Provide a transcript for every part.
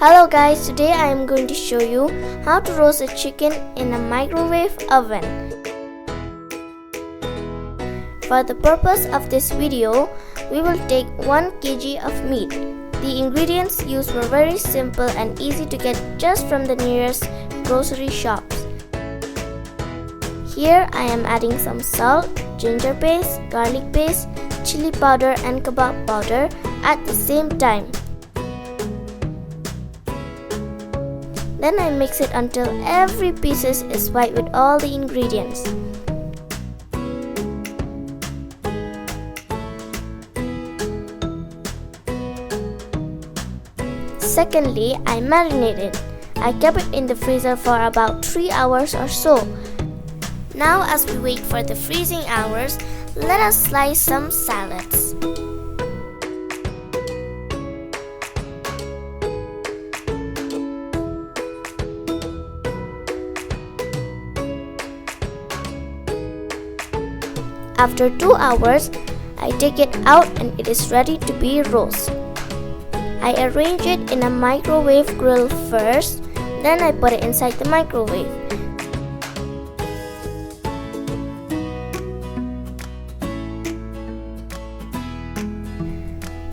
Hello guys, today I am going to show you how to roast a chicken in a microwave oven. For the purpose of this video, we will take 1 kg of meat. The ingredients used were very simple and easy to get just from the nearest grocery shops. Here I am adding some salt, ginger paste, garlic paste, chili powder and kebab powder at the same time. Then I mix it until every piece is white with all the ingredients. Secondly, I marinate it. I kept it in the freezer for about 3 hours or so. Now as we wait for the freezing hours, let us slice some salads. After 2 hours, I take it out and it is ready to be roasted. I arrange it in a microwave grill first, then I put it inside the microwave.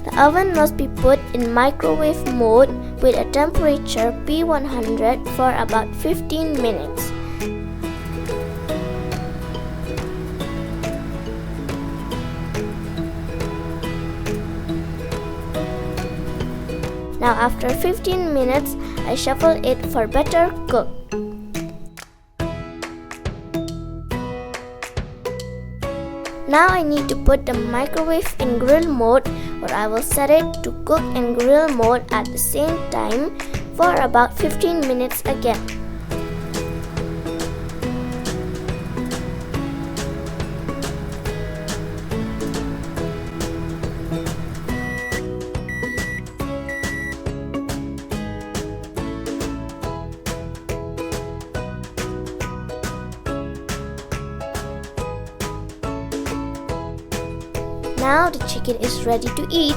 The oven must be put in microwave mode with a temperature P100 for about 15 minutes. Now after 15 minutes, I shuffle it for better cook. Now I need to put the microwave in grill mode, or I will set it to cook in grill mode at the same time for about 15 minutes again. Now the chicken is ready to eat.